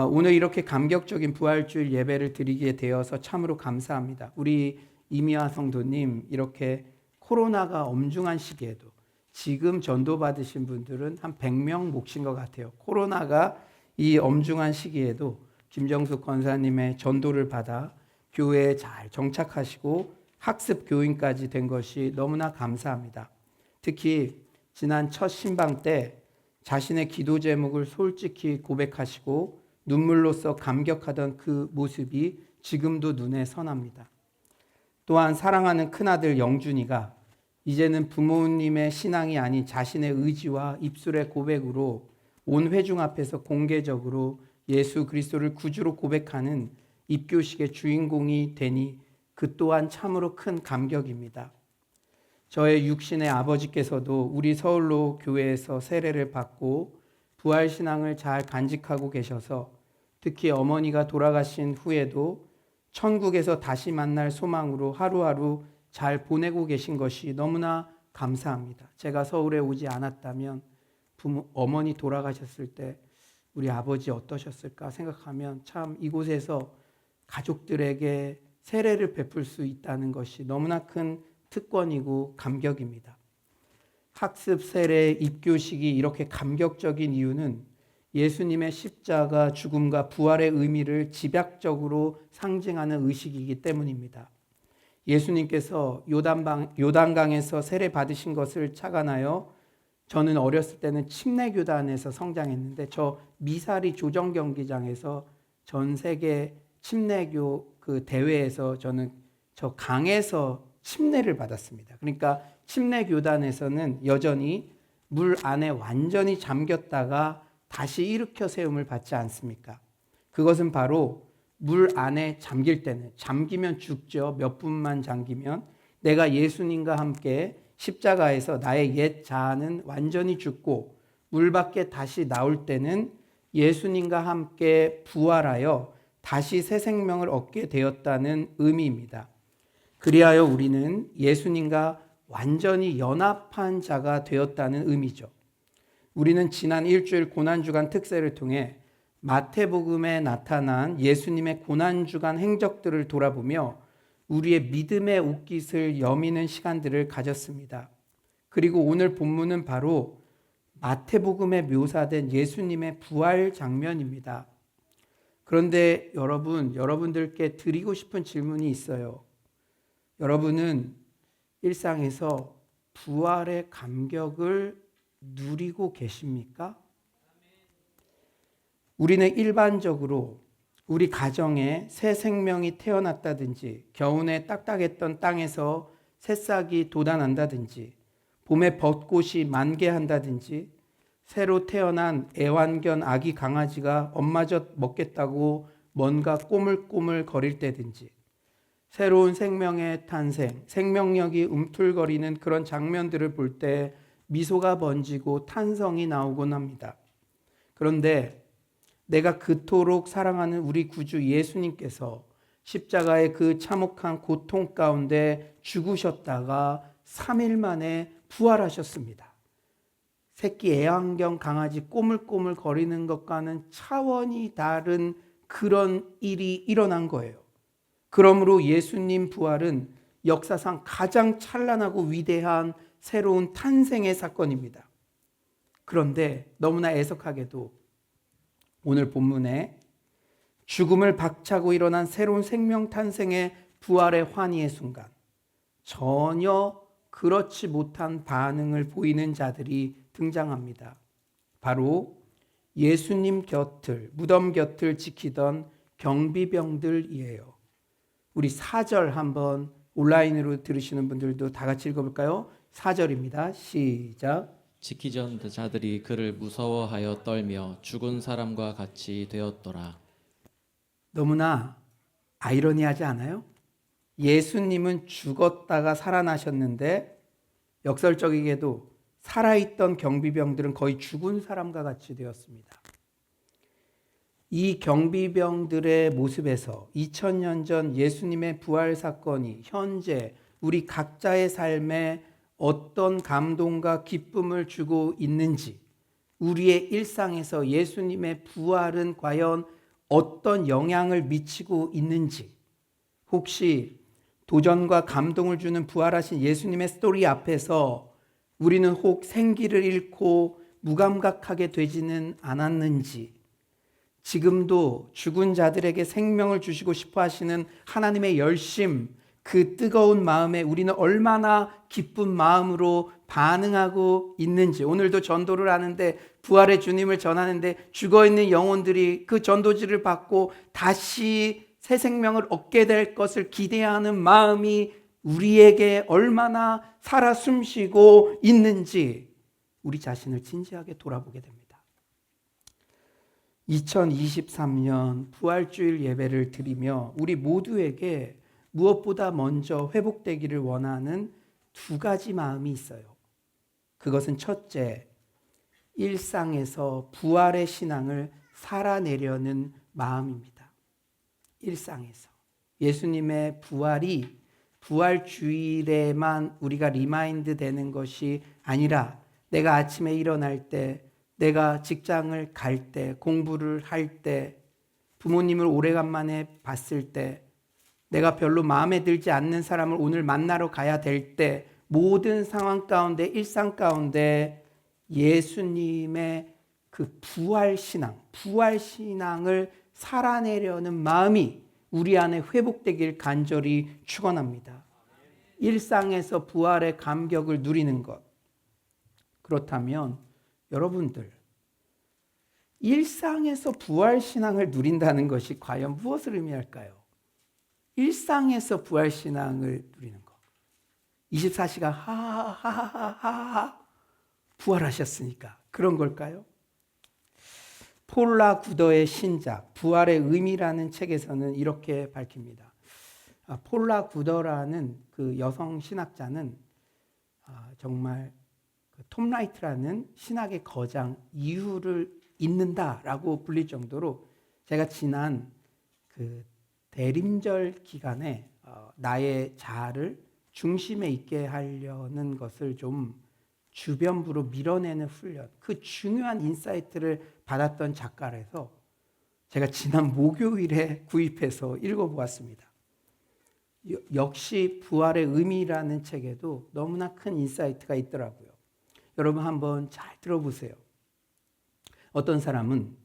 오늘 이렇게 감격적인 부활주일 예배를 드리게 되어서 참으로 감사합니다. 우리 이미아 성도님, 이렇게 코로나가 엄중한 시기에도 지금 전도 받으신 분들은 한 100명 몫인 것 같아요. 코로나가 이 엄중한 시기에도 김정숙 권사님의 전도를 받아 교회에 잘 정착하시고 학습 교인까지 된 것이 너무나 감사합니다. 특히 지난 첫 신방 때 자신의 기도 제목을 솔직히 고백하시고 눈물로써 감격하던 그 모습이 지금도 눈에 선합니다. 또한 사랑하는 큰아들 영준이가 이제는 부모님의 신앙이 아닌 자신의 의지와 입술의 고백으로 온 회중 앞에서 공개적으로 예수 그리스도를 구주로 고백하는 입교식의 주인공이 되니 그 또한 참으로 큰 감격입니다. 저의 육신의 아버지께서도 우리 서울로 교회에서 세례를 받고 부활신앙을 잘 간직하고 계셔서 특히 어머니가 돌아가신 후에도 천국에서 다시 만날 소망으로 하루하루 잘 보내고 계신 것이 너무나 감사합니다. 제가 서울에 오지 않았다면 어머니 돌아가셨을 때 우리 아버지 어떠셨을까 생각하면 참 이곳에서 가족들에게 세례를 베풀 수 있다는 것이 너무나 큰 특권이고 감격입니다. 학습 세례 입교식이 이렇게 감격적인 이유는 예수님의 십자가 죽음과 부활의 의미를 집약적으로 상징하는 의식이기 때문입니다. 예수님께서 요단강에서 세례 받으신 것을 착안하여 저는 어렸을 때는 침례교단에서 성장했는데 저 미사리 조정경기장에서 전 세계 침례교 그 대회에서 저는 저 강에서 침례를 받았습니다. 그러니까 침례교단에서는 여전히 물 안에 완전히 잠겼다가 다시 일으켜 세움을 받지 않습니까? 그것은 바로 물 안에 잠길 때는, 잠기면 죽죠. 몇 분만 잠기면. 내가 예수님과 함께 십자가에서 나의 옛 자아는 완전히 죽고 물 밖에 다시 나올 때는 예수님과 함께 부활하여 다시 새 생명을 얻게 되었다는 의미입니다. 그리하여 우리는 예수님과 완전히 연합한 자가 되었다는 의미죠. 우리는 지난 일주일 고난주간 특세를 통해 마태복음에 나타난 예수님의 고난주간 행적들을 돌아보며 우리의 믿음의 옷깃을 여미는 시간들을 가졌습니다. 그리고 오늘 본문은 바로 마태복음에 묘사된 예수님의 부활 장면입니다. 그런데 여러분들께 드리고 싶은 질문이 있어요. 여러분은 일상에서 부활의 감격을 누리고 계십니까? 우리는 일반적으로 우리 가정에 새 생명이 태어났다든지 겨우내 딱딱했던 땅에서 새싹이 돋아난다든지 봄에 벚꽃이 만개한다든지 새로 태어난 애완견 아기 강아지가 엄마젖 먹겠다고 뭔가 꼬물꼬물 거릴 때든지 새로운 생명의 탄생, 생명력이 움틀거리는 그런 장면들을 볼 때 미소가 번지고 탄성이 나오곤 합니다. 그런데 내가 그토록 사랑하는 우리 구주 예수님께서 십자가의 그 참혹한 고통 가운데 죽으셨다가 3일 만에 부활하셨습니다. 새끼 애완견 강아지 꼬물꼬물 거리는 것과는 차원이 다른 그런 일이 일어난 거예요. 그러므로 예수님 부활은 역사상 가장 찬란하고 위대한 새로운 탄생의 사건입니다. 그런데 너무나 애석하게도 오늘 본문에 죽음을 박차고 일어난 새로운 생명 탄생의 부활의 환희의 순간 전혀 그렇지 못한 반응을 보이는 자들이 등장합니다. 바로 예수님 곁을, 무덤 곁을 지키던 경비병들이에요. 우리 4절 한번 온라인으로 들으시는 분들도 다 같이 읽어볼까요? 4절입니다. 시작. 지키던 자들이 그를 무서워하여 떨며 죽은 사람과 같이 되었더라. 너무나 아이러니하지 않아요? 예수님은 죽었다가 살아나셨는데 역설적이게도 살아있던 경비병들은 거의 죽은 사람과 같이 되었습니다. 이 경비병들의 모습에서 2000년 전 예수님의 부활 사건이 현재 우리 각자의 삶에 어떤 감동과 기쁨을 주고 있는지, 우리의 일상에서 예수님의 부활은 과연 어떤 영향을 미치고 있는지, 혹시 도전과 감동을 주는 부활하신 예수님의 스토리 앞에서 우리는 혹 생기를 잃고 무감각하게 되지는 않았는지, 지금도 죽은 자들에게 생명을 주시고 싶어 하시는 하나님의 열심, 그 뜨거운 마음에 우리는 얼마나 기쁜 마음으로 반응하고 있는지, 오늘도 전도를 하는데 부활의 주님을 전하는데 죽어있는 영혼들이 그 전도지를 받고 다시 새 생명을 얻게 될 것을 기대하는 마음이 우리에게 얼마나 살아 숨쉬고 있는지 우리 자신을 진지하게 돌아보게 됩니다. 2023년 부활주일 예배를 드리며 우리 모두에게 무엇보다 먼저 회복되기를 원하는 두 가지 마음이 있어요. 그것은 첫째, 일상에서 부활의 신앙을 살아내려는 마음입니다. 일상에서. 예수님의 부활이 부활주일에만 우리가 리마인드 되는 것이 아니라 내가 아침에 일어날 때, 내가 직장을 갈 때, 공부를 할 때, 부모님을 오래간만에 봤을 때, 내가 별로 마음에 들지 않는 사람을 오늘 만나러 가야 될 때, 모든 상황 가운데, 일상 가운데 예수님의 그 부활신앙을 살아내려는 마음이 우리 안에 회복되길 간절히 축원합니다. 일상에서 부활의 감격을 누리는 것. 그렇다면 여러분들, 일상에서 부활신앙을 누린다는 것이 과연 무엇을 의미할까요? 일상에서 부활신앙을 누리는 것. 24시간 하하하하하 부활하셨으니까 그런 걸까요? 폴라 구더의 신작 부활의 의미라는 책에서는 이렇게 밝힙니다. 폴라 구더라는 그 여성 신학자는 정말 톰 라이트라는 신학의 거장 이유를 잇는다라고 불릴 정도로 제가 지난 그 대림절 기간에 나의 자아를 중심에 있게 하려는 것을 좀 주변부로 밀어내는 훈련, 그 중요한 인사이트를 받았던 작가라서 제가 지난 목요일에 구입해서 읽어보았습니다. 역시 부활의 의미라는 책에도 너무나 큰 인사이트가 있더라고요. 여러분 한번 잘 들어보세요. 어떤 사람은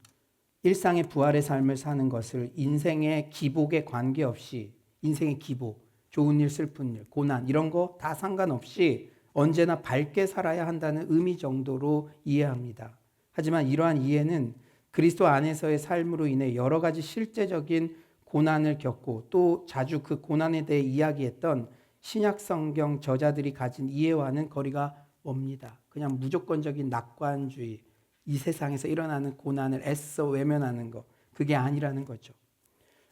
일상의 부활의 삶을 사는 것을 인생의 기복에 관계없이, 인생의 기복, 좋은 일, 슬픈 일, 고난 이런 거 다 상관없이 언제나 밝게 살아야 한다는 의미 정도로 이해합니다. 하지만 이러한 이해는 그리스도 안에서의 삶으로 인해 여러 가지 실제적인 고난을 겪고 또 자주 그 고난에 대해 이야기했던 신약 성경 저자들이 가진 이해와는 거리가 멉니다. 그냥 무조건적인 낙관주의, 이 세상에서 일어나는 고난을 애써 외면하는 것, 그게 아니라는 거죠.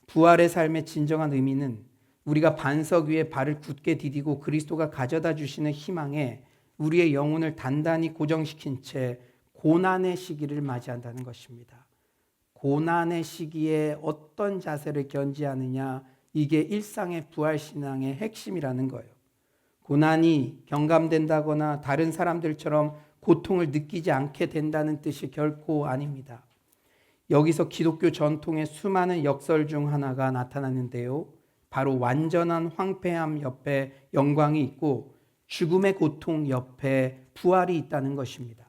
부활의 삶의 진정한 의미는 우리가 반석 위에 발을 굳게 디디고 그리스도가 가져다 주시는 희망에 우리의 영혼을 단단히 고정시킨 채 고난의 시기를 맞이한다는 것입니다. 고난의 시기에 어떤 자세를 견지하느냐, 이게 일상의 부활신앙의 핵심이라는 거예요. 고난이 경감된다거나 다른 사람들처럼 고통을 느끼지 않게 된다는 뜻이 결코 아닙니다. 여기서 기독교 전통의 수많은 역설 중 하나가 나타나는데요. 바로 완전한 황폐함 옆에 영광이 있고 죽음의 고통 옆에 부활이 있다는 것입니다.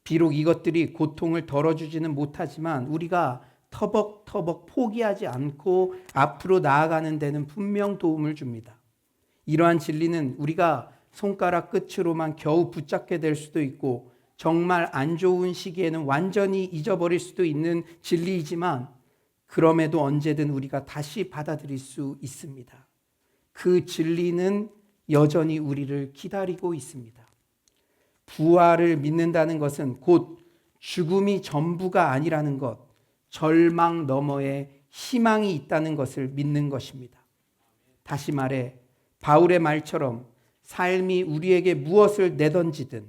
비록 이것들이 고통을 덜어주지는 못하지만 우리가 터벅터벅 포기하지 않고 앞으로 나아가는 데는 분명 도움을 줍니다. 이러한 진리는 우리가 손가락 끝으로만 겨우 붙잡게 될 수도 있고 정말 안 좋은 시기에는 완전히 잊어버릴 수도 있는 진리이지만 그럼에도 언제든 우리가 다시 받아들일 수 있습니다. 그 진리는 여전히 우리를 기다리고 있습니다. 부활을 믿는다는 것은 곧 죽음이 전부가 아니라는 것, 절망 너머에 희망이 있다는 것을 믿는 것입니다. 다시 말해 바울의 말처럼 삶이 우리에게 무엇을 내던지든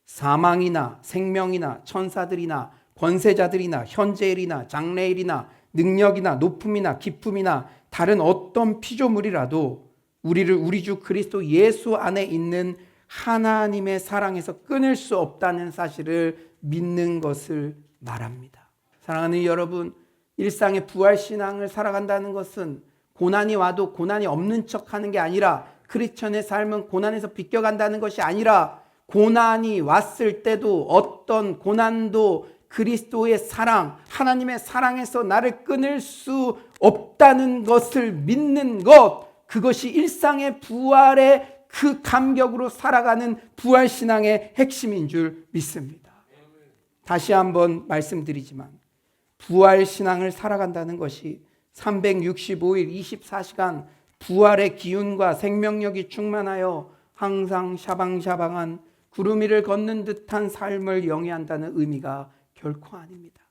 사망이나 생명이나 천사들이나 권세자들이나 현재일이나 장래일이나 능력이나 높음이나 기쁨이나 다른 어떤 피조물이라도 우리를 우리 주 그리스도 예수 안에 있는 하나님의 사랑에서 끊을 수 없다는 사실을 믿는 것을 말합니다. 사랑하는 여러분, 일상의 부활신앙을 살아간다는 것은 고난이 와도 고난이 없는 척하는 게 아니라, 크리스천의 삶은 고난에서 비껴간다는 것이 아니라, 고난이 왔을 때도 어떤 고난도 그리스도의 사랑, 하나님의 사랑에서 나를 끊을 수 없다는 것을 믿는 것, 그것이 일상의 부활의 그 감격으로 살아가는 부활신앙의 핵심인 줄 믿습니다. 다시 한번 말씀드리지만 부활신앙을 살아간다는 것이 365일 24시간 부활의 기운과 생명력이 충만하여 항상 샤방샤방한 구름 위를 걷는 듯한 삶을 영위한다는 의미가 결코 아닙니다.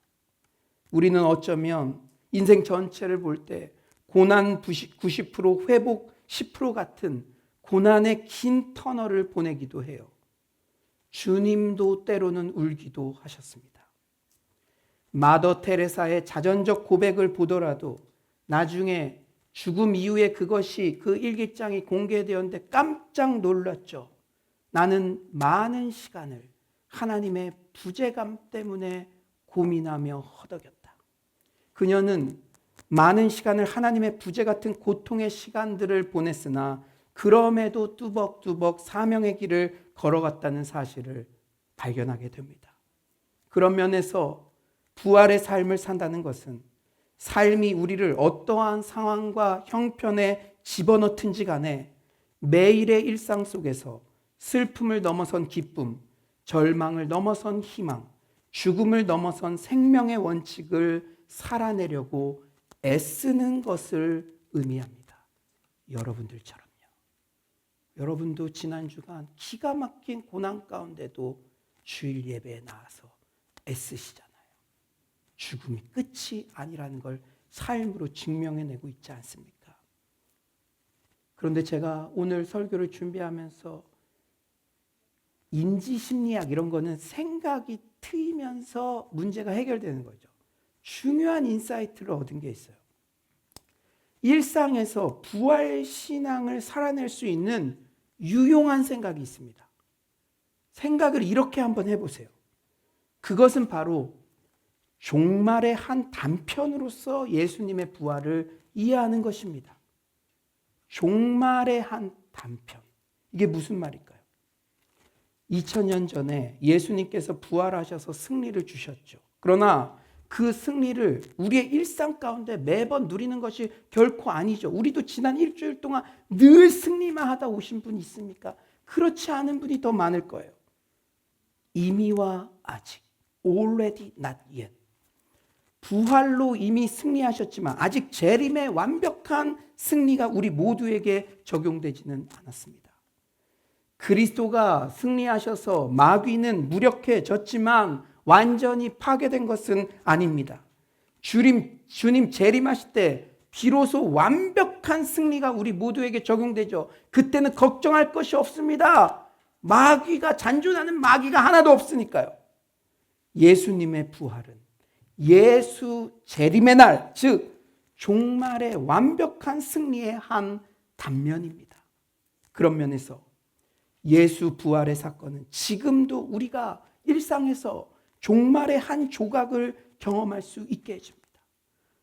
우리는 어쩌면 인생 전체를 볼 때 고난 90%, 회복 10% 같은 고난의 긴 터널을 보내기도 해요. 주님도 때로는 울기도 하셨습니다. 마더 테레사의 자전적 고백을 보더라도 나중에 죽음 이후에 그것이 그 일기장이 공개되었는데 깜짝 놀랐죠. 나는 많은 시간을 하나님의 부재감 때문에 고민하며 허덕였다. 그녀는 많은 시간을 하나님의 부재 같은 고통의 시간들을 보냈으나 그럼에도 뚜벅뚜벅 사명의 길을 걸어갔다는 사실을 발견하게 됩니다. 그런 면에서 부활의 삶을 산다는 것은 삶이 우리를 어떠한 상황과 형편에 집어넣든지 간에 매일의 일상 속에서 슬픔을 넘어선 기쁨, 절망을 넘어선 희망, 죽음을 넘어선 생명의 원칙을 살아내려고 애쓰는 것을 의미합니다. 여러분들처럼요. 여러분도 지난 주간 기가 막힌 고난 가운데도 주일 예배에 나와서 애쓰시잖아요. 죽음이 끝이 아니라는 걸 삶으로 증명해내고 있지 않습니까? 그런데 제가 오늘 설교를 준비하면서 인지심리학 이런 거는 생각이 트이면서 문제가 해결되는 거죠. 중요한 인사이트를 얻은 게 있어요. 일상에서 부활신앙을 살아낼 수 있는 유용한 생각이 있습니다. 생각을 이렇게 한번 해보세요. 그것은 바로 종말의 한 단편으로서 예수님의 부활을 이해하는 것입니다. 종말의 한 단편. 이게 무슨 말일까요? 2000년 전에 예수님께서 부활하셔서 승리를 주셨죠. 그러나 그 승리를 우리의 일상 가운데 매번 누리는 것이 결코 아니죠. 우리도 지난 일주일 동안 늘 승리만 하다 오신 분이 있습니까? 그렇지 않은 분이 더 많을 거예요. 이미와 아직, already not yet. 부활로 이미 승리하셨지만 아직 재림의 완벽한 승리가 우리 모두에게 적용되지는 않았습니다. 그리스도가 승리하셔서 마귀는 무력해졌지만 완전히 파괴된 것은 아닙니다. 주님 재림하실 때 비로소 완벽한 승리가 우리 모두에게 적용되죠. 그때는 걱정할 것이 없습니다. 마귀가 잔존하는 마귀가 하나도 없으니까요. 예수님의 부활은 예수 재림의 날, 즉 종말의 완벽한 승리의 한 단면입니다. 그런 면에서 예수 부활의 사건은 지금도 우리가 일상에서 종말의 한 조각을 경험할 수 있게 해줍니다.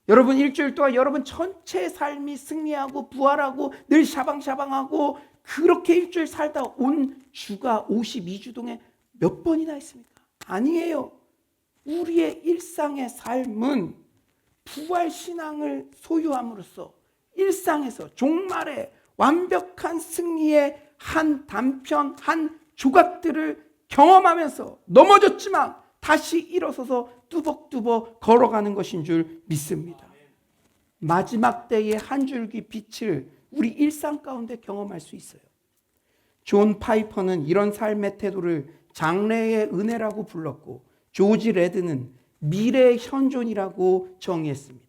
여러분 일주일 동안 여러분 전체 삶이 승리하고 부활하고 늘 샤방샤방하고 그렇게 일주일 살다 온 주가 52주 동에 몇 번이나 있습니까? 아니에요. 우리의 일상의 삶은 부활신앙을 소유함으로써 일상에서 종말의 완벽한 승리의 한 단편, 한 조각들을 경험하면서 넘어졌지만 다시 일어서서 뚜벅뚜벅 걸어가는 것인 줄 믿습니다. 마지막 때의 한 줄기 빛을 우리 일상 가운데 경험할 수 있어요. 존 파이퍼는 이런 삶의 태도를 장래의 은혜라고 불렀고 조지 레드는 미래의 현존이라고 정의했습니다.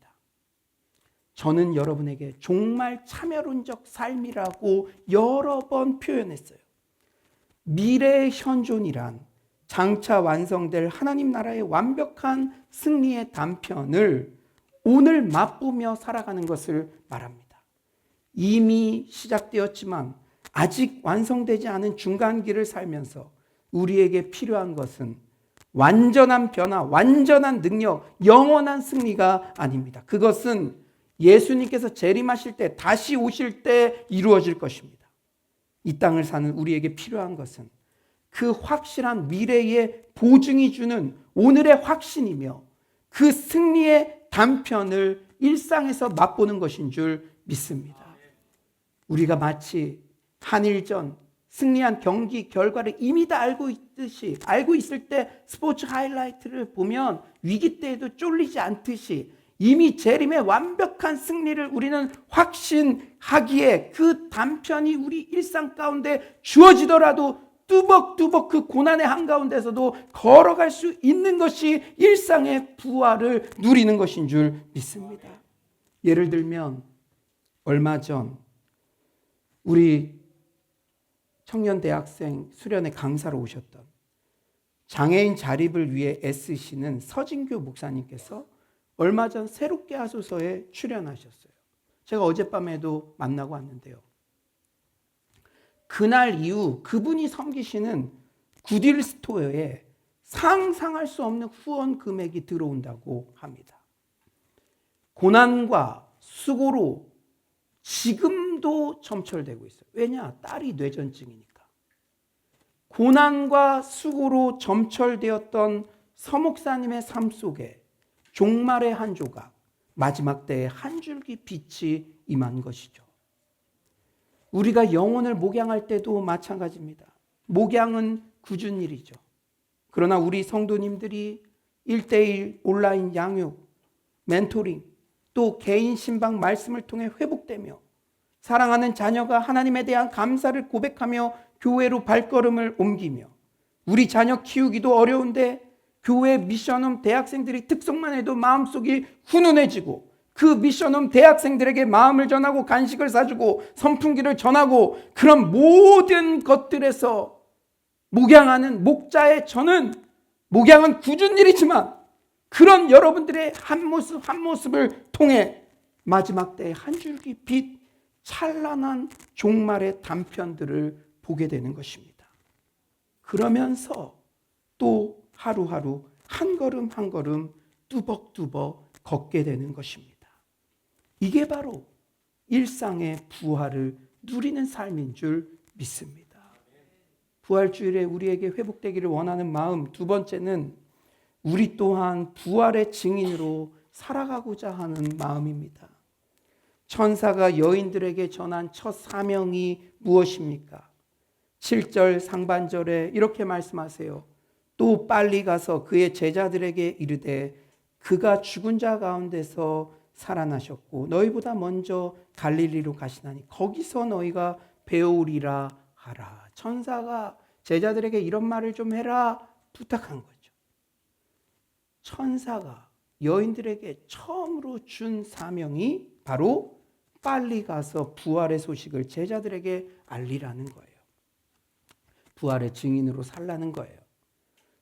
저는 여러분에게 종말 참여론적 삶이라고 여러 번 표현했어요. 미래의 현존이란 장차 완성될 하나님 나라의 완벽한 승리의 단편을 오늘 맛보며 살아가는 것을 말합니다. 이미 시작되었지만 아직 완성되지 않은 중간기를 살면서 우리에게 필요한 것은 완전한 변화, 완전한 능력, 영원한 승리가 아닙니다. 그것은 예수님께서 재림하실 때, 다시 오실 때 이루어질 것입니다. 이 땅을 사는 우리에게 필요한 것은 그 확실한 미래의 보증이 주는 오늘의 확신이며 그 승리의 단편을 일상에서 맛보는 것인 줄 믿습니다. 우리가 마치 한일전 승리한 경기 결과를 이미 다 알고 있을 때 스포츠 하이라이트를 보면 위기 때에도 쫄리지 않듯이 이미 재림의 완벽한 승리를 우리는 확신하기에 그 단편이 우리 일상 가운데 주어지더라도 뚜벅뚜벅 그 고난의 한가운데서도 걸어갈 수 있는 것이 일상의 부활을 누리는 것인 줄 믿습니다. 예를 들면 얼마 전 우리 청년 대학생 수련회 강사로 오셨던 장애인 자립을 위해 애쓰시는 서진교 목사님께서 얼마 전 새롭게 하소서에 출연하셨어요. 제가 어젯밤에도 만나고 왔는데요. 그날 이후 그분이 섬기시는 굿윌 스토어에 상상할 수 없는 후원 금액이 들어온다고 합니다. 고난과 수고로 지금도 점철되고 있어요. 왜냐? 딸이 뇌전증이니까. 고난과 수고로 점철되었던 서목사님의 삶 속에 종말의 한 조각, 마지막 때의 한 줄기 빛이 임한 것이죠. 우리가 영혼을 목양할 때도 마찬가지입니다. 목양은 굳은 일이죠. 그러나 우리 성도님들이 1:1 온라인 양육, 멘토링, 또 개인 신방 말씀을 통해 회복되며 사랑하는 자녀가 하나님에 대한 감사를 고백하며 교회로 발걸음을 옮기며 우리 자녀 키우기도 어려운데 교회 미션홈 대학생들이 특성만 해도 마음속이 훈훈해지고 그 미션홈 대학생들에게 마음을 전하고 간식을 사주고 선풍기를 전하고 그런 모든 것들에서 목양하는 목자의 저는 목양은 굳은 일이지만 그런 여러분들의 한 모습 한 모습을 통해 마지막 때의 한 줄기 빛 찬란한 종말의 단편들을 보게 되는 것입니다. 그러면서 또 하루하루 한 걸음 한 걸음 뚜벅뚜벅 걷게 되는 것입니다. 이게 바로 일상의 부활을 누리는 삶인 줄 믿습니다. 부활주일에 우리에게 회복되기를 원하는 마음, 두 번째는 우리 또한 부활의 증인으로 살아가고자 하는 마음입니다. 천사가 여인들에게 전한 첫 사명이 무엇입니까? 7절 상반절에 이렇게 말씀하세요. 또 빨리 가서 그의 제자들에게 이르되 그가 죽은 자 가운데서 살아나셨고 너희보다 먼저 갈릴리로 가시나니 거기서 너희가 배우리라 하라. 천사가 제자들에게 이런 말을 좀 해라 부탁한 거죠. 천사가 여인들에게 처음으로 준 사명이 바로 빨리 가서 부활의 소식을 제자들에게 알리라는 거예요. 부활의 증인으로 살라는 거예요.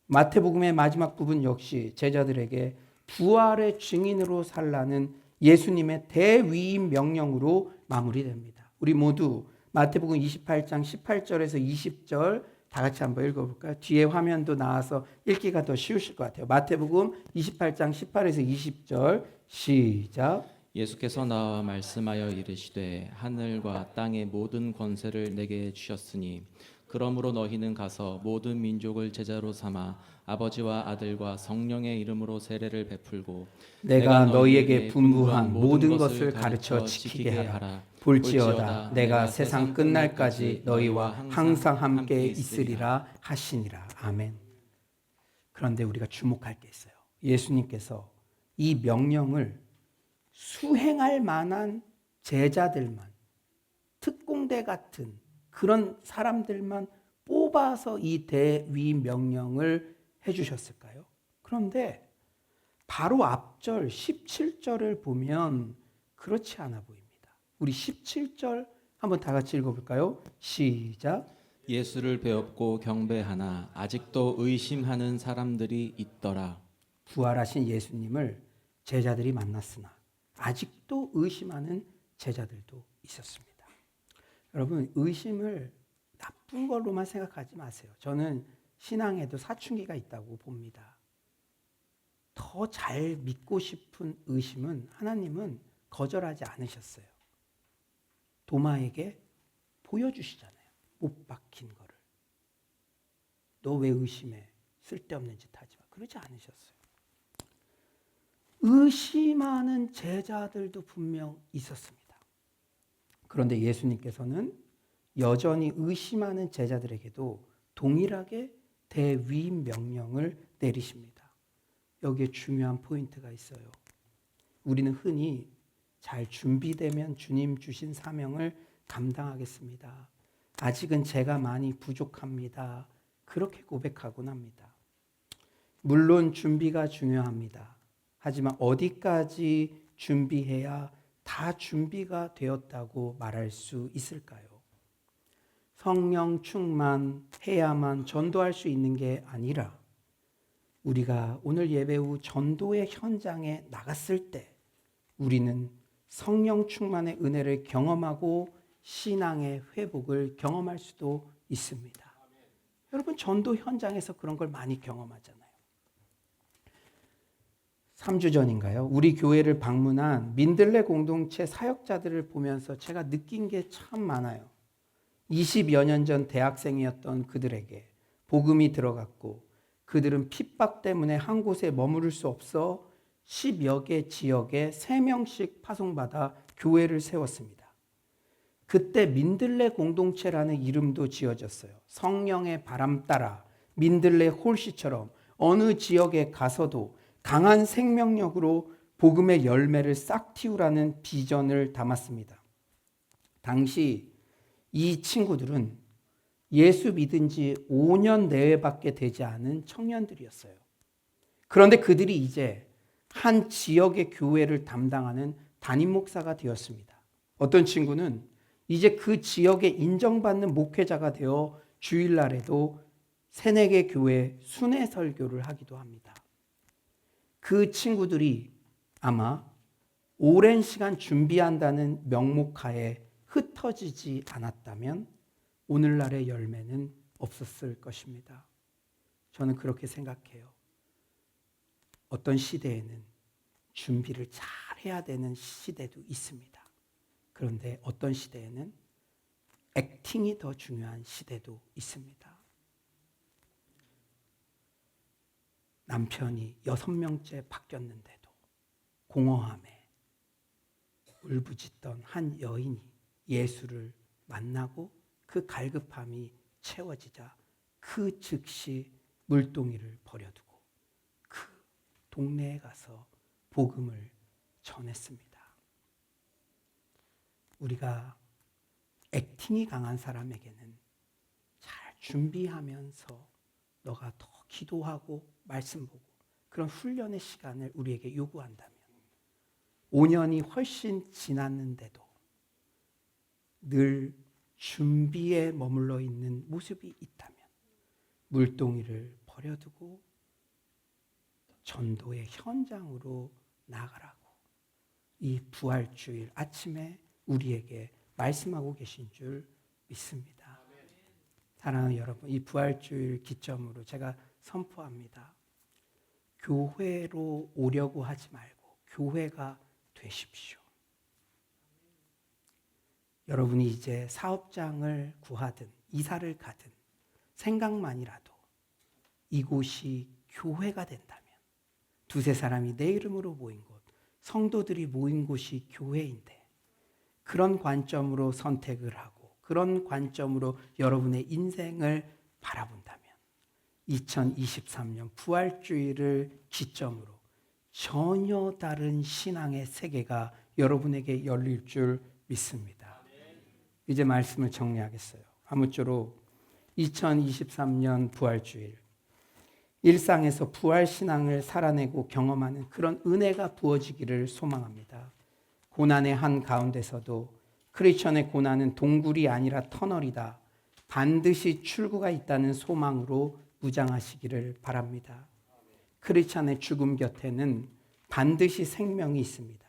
마태복음의 마지막 부분 역시 제자들에게 부활의 증인으로 살라는 예수님의 대위임 명령으로 마무리됩니다. 우리 모두 마태복음 28장 18절에서 20절 다 같이 한번 읽어볼까요? 뒤에 화면도 나와서 읽기가 더 쉬우실 것 같아요. 마태복음 28장 18에서 20절 시작. 예수께서 나와 말씀하여 이르시되 하늘과 땅의 모든 권세를 내게 주셨으니 그러므로 너희는 가서 모든 민족을 제자로 삼아 아버지와 아들과 성령의 이름으로 세례를 베풀고 내가 너희에게 분부한 모든 것을 가르쳐 지키게 하라. 볼지어다 내가 세상 끝날까지 너희와 항상 함께 있으리라 하시니라. 아멘. 그런데 우리가 주목할 게 있어요. 예수님께서 이 명령을 수행할 만한 제자들만, 특공대 같은 그런 사람들만 뽑아서 이 대위 명령을 해주셨을까요? 그런데 바로 앞절 17절을 보면 그렇지 않아 보입니다. 우리 17절 한번 다 같이 읽어볼까요? 시작. 예수를 배웠고 경배하나 아직도 의심하는 사람들이 있더라. 부활하신 예수님을 제자들이 만났으나 아직도 의심하는 제자들도 있었습니다. 여러분, 의심을 나쁜 걸로만 생각하지 마세요. 저는 신앙에도 사춘기가 있다고 봅니다. 더 잘 믿고 싶은 의심은 하나님은 거절하지 않으셨어요. 도마에게 보여주시잖아요. 못 박힌 거를. 너 왜 의심해? 쓸데없는 짓 하지 마. 그러지 않으셨어요. 의심하는 제자들도 분명 있었습니다. 그런데 예수님께서는 여전히 의심하는 제자들에게도 동일하게 대위임 명령을 내리십니다. 여기에 중요한 포인트가 있어요. 우리는 흔히 잘 준비되면 주님 주신 사명을 감당하겠습니다. 아직은 제가 많이 부족합니다. 그렇게 고백하곤 합니다. 물론 준비가 중요합니다. 하지만 어디까지 준비해야 다 준비가 되었다고 말할 수 있을까요? 성령 충만해야만 전도할 수 있는 게 아니라 우리가 오늘 예배 후 전도의 현장에 나갔을 때 우리는 성령 충만의 은혜를 경험하고 신앙의 회복을 경험할 수도 있습니다. 여러분 전도 현장에서 그런 걸 많이 경험하잖아요. 3주 전인가요? 우리 교회를 방문한 민들레 공동체 사역자들을 보면서 제가 느낀 게 참 많아요. 20여 년 전 대학생이었던 그들에게 복음이 들어갔고 그들은 핍박 때문에 한 곳에 머무를 수 없어 10여 개 지역에 3명씩 파송받아 교회를 세웠습니다. 그때 민들레 공동체라는 이름도 지어졌어요. 성령의 바람 따라 민들레 홀씨처럼 어느 지역에 가서도 강한 생명력으로 복음의 열매를 싹 틔우라는 비전을 담았습니다. 당시 이 친구들은 예수 믿은 지 5년 내외밖에 되지 않은 청년들이었어요. 그런데 그들이 이제 한 지역의 교회를 담당하는 담임 목사가 되었습니다. 어떤 친구는 이제 그 지역에 인정받는 목회자가 되어 주일날에도 3-4개 교회 순회 설교를 하기도 합니다. 그 친구들이 아마 오랜 시간 준비한다는 명목하에 흩어지지 않았다면 오늘날의 열매는 없었을 것입니다. 저는 그렇게 생각해요. 어떤 시대에는 준비를 잘 해야 되는 시대도 있습니다. 그런데 어떤 시대에는 액팅이 더 중요한 시대도 있습니다. 남편이 6명째 바뀌었는데도 공허함에 울부짖던 한 여인이 예수를 만나고 그 갈급함이 채워지자 그 즉시 물동이를 버려두고 그 동네에 가서 복음을 전했습니다. 우리가 액팅이 강한 사람에게는 잘 준비하면서 너가 더 기도하고 말씀 보고 그런 훈련의 시간을 우리에게 요구한다면 5년이 훨씬 지났는데도 늘 준비에 머물러 있는 모습이 있다면 물동이를 버려두고 전도의 현장으로 나가라고 이 부활주일 아침에 우리에게 말씀하고 계신 줄 믿습니다. 사랑하는 여러분, 이 부활주일 기점으로 제가 선포합니다. 교회로 오려고 하지 말고 교회가 되십시오. 여러분이 이제 사업장을 구하든 이사를 가든 생각만이라도 이곳이 교회가 된다면 2-3 사람이 내 이름으로 모인 곳, 성도들이 모인 곳이 교회인데 그런 관점으로 선택을 하고 그런 관점으로 여러분의 인생을 바라본다면 2023년 부활주일을 기점으로 전혀 다른 신앙의 세계가 여러분에게 열릴 줄 믿습니다. 이제 말씀을 정리하겠어요. 아무쪼록 2023년 부활주일 일상에서 부활신앙을 살아내고 경험하는 그런 은혜가 부어지기를 소망합니다. 고난의 한가운데서도 크리스천의 고난은 동굴이 아니라 터널이다. 반드시 출구가 있다는 소망으로 무장하시기를 바랍니다. 크리스천의 죽음 곁에는 반드시 생명이 있습니다.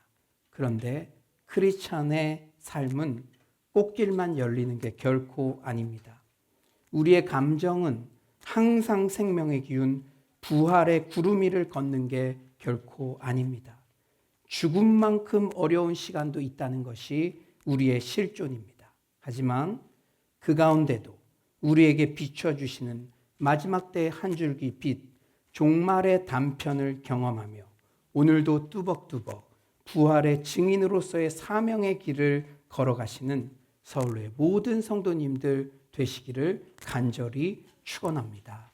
그런데 크리스천의 삶은 꽃길만 열리는 게 결코 아닙니다. 우리의 감정은 항상 생명의 기운, 부활의 구름 위를 걷는 게 결코 아닙니다. 죽음만큼 어려운 시간도 있다는 것이 우리의 실존입니다. 하지만 그 가운데도 우리에게 비춰주시는 마지막 때의 한 줄기 빛, 종말의 단편을 경험하며 오늘도 뚜벅뚜벅 부활의 증인으로서의 사명의 길을 걸어가시는 서울의 모든 성도님들 되시기를 간절히 축원합니다.